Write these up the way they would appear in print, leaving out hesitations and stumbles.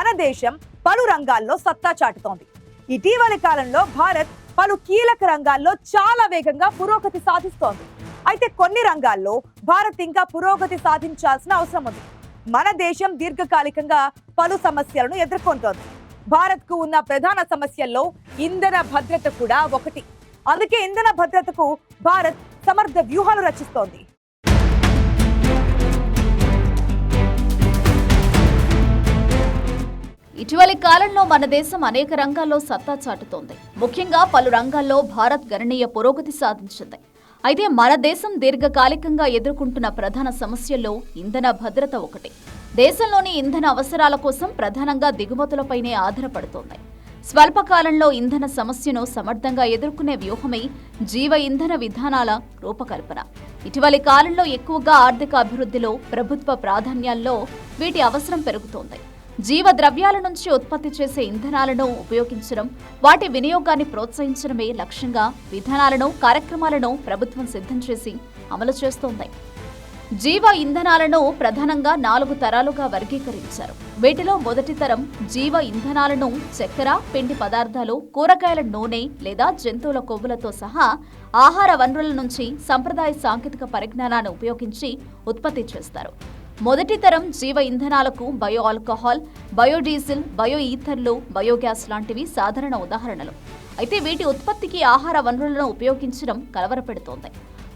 మన దేశం పలు రంగాల్లో సత్తా చాటుతోంది. ఇటీవలి కాలంలో భారత్ పలు కీలక రంగాల్లో చాలా వేగంగా పురోగతి సాధిస్తోంది. అయితే కొన్ని రంగాల్లో భారత్ ఇంకా పురోగతి సాధించాల్సిన అవసరం ఉంది. మన దేశం దీర్ఘకాలికంగా పలు సమస్యలను ఎదుర్కొంటోంది. భారత్ కు ఉన్న ప్రధాన సమస్యల్లో ఇంధన భద్రత కూడా ఒకటి. అందుకే ఇంధన భద్రతకు భారత్ సమర్థ వ్యూహాలు రచిస్తోంది. ఇటీవలి కాలంలో మన దేశం అనేక రంగాల్లో సత్తా చాటుతోంది. ముఖ్యంగా పలు రంగాల్లో భారత్ గణనీయ పురోగతి సాధించింది. అయితే మన దేశం దీర్ఘకాలికంగా ఎదుర్కొంటున్న ప్రధాన సమస్యల్లో ఇంధన భద్రత ఒకటి. దేశంలోని ఇంధన అవసరాల కోసం ప్రధానంగా దిగుమతులపైనే ఆధారపడుతోంది. స్వల్పకాలంలో ఇంధన సమస్యను సమర్థంగా ఎదుర్కొనే వ్యూహమే జీవ ఇంధన విధానాల రూపకల్పన. ఇటీవలి కాలంలో ఎక్కువగా ఆర్థిక అభివృద్ధిలో, ప్రభుత్వ ప్రాధాన్యాల్లో వీటి అవసరం పెరుగుతోంది. జీవ ద్రవ్యాల నుంచి ఉత్పత్తి చేసే ఇంధనాలను ఉపయోగించడం, వాటి వినియోగాన్ని ప్రోత్సహించడమే లక్ష్యంగా విధానాలను, కార్యక్రమాలను ప్రభుత్వం సిద్ధం చేసి అమలు చేస్తోంది. జీవ ఇంధనాలను ప్రధానంగా 4 తరాలుగా వర్గీకరించారు. వీటిలో మొదటి తరం జీవ ఇంధనాలను చక్కెర, పిండి పదార్థాలు, కూరగాయల నూనె లేదా జంతువుల కొవ్వులతో సహా ఆహార వనరుల నుంచి సంప్రదాయ సాంకేతిక పరిజ్ఞానాన్ని ఉపయోగించి ఉత్పత్తి చేస్తారు. మొదటి తరం జీవ ఇంధనాలకు బయో ఆల్కహాల్, బయోడీజిల్, బయో ఈథర్లు, బయోగ్యాస్ లాంటివి సాధారణ ఉదాహరణలు. అయితే వీటి ఉత్పత్తికి ఆహార వనరులను ఉపయోగించడం కలవరపెడుతోంది.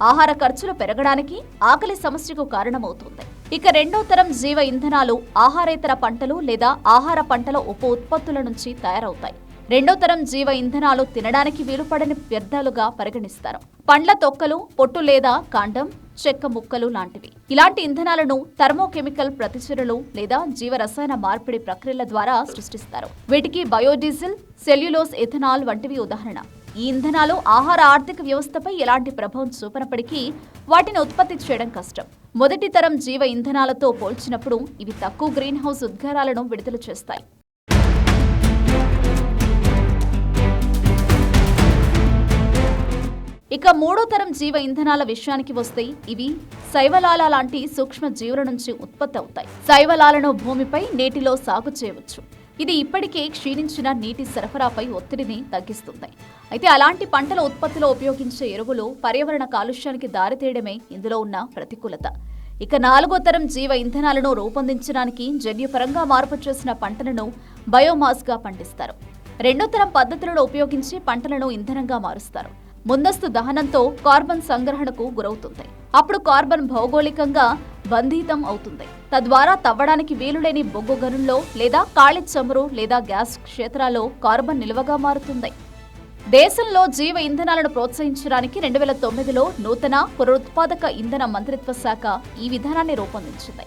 ఆహార ఖర్చులు పెరగడానికి, ఆకలి సమస్యకు కారణమవుతోంది. ఇక రెండో తరం జీవ ఇంధనాలు ఆహారేతర పంటలు లేదా ఆహార పంటల ఉప ఉత్పత్తుల నుంచి తయారవుతాయి. రెండో తరం జీవ ఇంధనాలు తినడానికి వీలుపడని వ్యర్థాలుగా పరిగణిస్తారు. పండ్ల తొక్కలు, పొట్టు లేదా కాండం, చెక్క ముక్కలు లాంటివి. ఇలాంటి ఇంధనాలను థర్మోకెమికల్ ప్రతిచర్యలు లేదా జీవ రసాయన మార్పిడి ప్రక్రియల ద్వారా సృష్టిస్తారు. వీటికి బయోడీజిల్, సెల్యులోస్, ఎథనాల్ వంటివి ఉదాహరణ. ఈ ఇంధనాలు ఆహార ఆర్థిక వ్యవస్థపై ఎలాంటి ప్రభావం చూపనప్పటికీ వాటిని ఉత్పత్తి చేయడం కష్టం. మొదటి తరం జీవ ఇంధనాలతో పోల్చినప్పుడు ఇవి తక్కువ గ్రీన్ హౌస్ ఉద్గారాలను విడుదల చేస్తాయి. ఇక మూడో తరం జీవ ఇంధనాల విషయానికి వస్తే ఇవి శైవలాల లాంటి సూక్ష్మ జీవుల నుంచి ఉత్పత్తి అవుతాయి. శైవలాలను భూమిపై, నీటిలో సాగు చేయవచ్చు. ఇది ఇప్పటికే క్షీణించిన నీటి సరఫరాపై ఒత్తిడిని తగ్గిస్తుంది. అయితే అలాంటి పంటల ఉత్పత్తిలో ఉపయోగించే ఎరువులు పర్యావరణ కాలుష్యానికి దారితీయడమే ఇందులో ఉన్న ప్రతికూలత. ఇక నాలుగో తరం జీవ ఇంధనాలను రూపొందించడానికి జన్యుపరంగా మార్పు చేసిన పంటలను బయోమాస్గా పండిస్తారు. రెండో తరం పద్ధతులను ఉపయోగించి పంటలను ఇంధనంగా మారుస్తారు. ముందస్తు దహనంతో కార్బన్ సంగ్రహణకు గురవుతుంది. అప్పుడు కార్బన్ భౌగోళికంగా బంధితం అవుతుంది. తద్వారా తవ్వడానికి వీలులేని బొగ్గు గనుల్లో లేదా ఖాళీ చమురు లేదా గ్యాస్ క్షేత్రాల్లో కార్బన్ నిల్వగా మారుతుంది. దేశంలో జీవ ఇంధనాలను ప్రోత్సహించడానికి 2009లో నూతన పునరుత్పాదక ఇంధన మంత్రిత్వ శాఖ ఈ విధానాన్ని రూపొందించింది.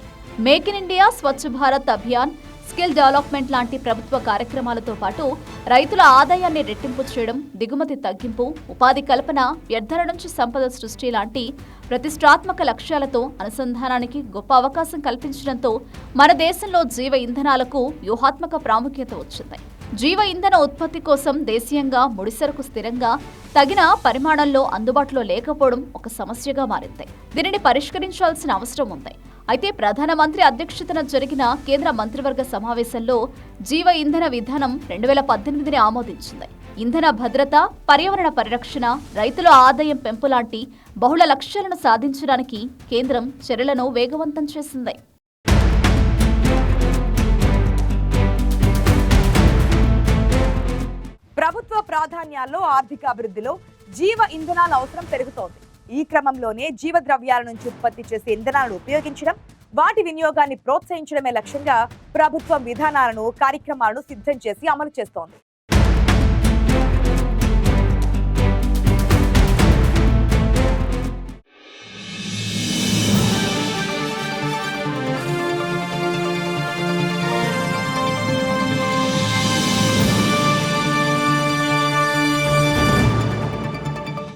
Make in India, Swachh Bharat Abhiyan, skill development లాంటి ప్రభుత్వ కార్యక్రమాలతో పాటు రైతుల ఆదాయాన్ని రెట్టింపు చేయడం, దిగుమతి తగ్గింపు, ఉపాధి కల్పన, వ్యర్థాల నుంచి సంపద సృష్టి లాంటి ప్రతిష్టాత్మక లక్ష్యాలతో అనుసంధానానికి గొప్ప అవకాశం కల్పించడంతో మన దేశంలో జీవ ఇంధనాలకు వ్యూహాత్మక ప్రాముఖ్యత వచ్చింది. జీవ ఇంధన ఉత్పత్తి కోసం దేశీయంగా ముడిసరుకు స్థిరంగా తగిన పరిమాణంలో అందుబాటులో లేకపోవడం ఒక సమస్యగా మారింది. దీనిని పరిష్కరించాల్సిన అవసరం ఉంది. అయితే ప్రధానమంత్రి అధ్యక్షతన జరిగిన కేంద్ర మంత్రివర్గ సమావేశంలో జీవ ఇంధన విధానం 2018ని ఆమోదించింది. ఇంధన భద్రత, పర్యావరణ పరిరక్షణ, రైతుల ఆదాయం పెంపు లాంటి బహుళ లక్ష్యాలను సాధించడానికి కేంద్రం చర్యలను వేగవంతం చేసింది. ప్రభుత్వ ప్రాధాన్యాల్లో ఆర్థిక అభివృద్ధిలో జీవ ఇంధనాల అవసరం పెరుగుతోంది. ఈ క్రమంలోనే జీవ ద్రవ్యాల నుంచి ఉత్పత్తి చేసే ఇంధనాలను ఉపయోగించడం, వాటి వినియోగాన్ని ప్రోత్సహించడమే లక్ష్యంగా ప్రభుత్వం విధానాలను, కార్యక్రమాలను సిద్ధం చేసి అమలు చేస్తోంది.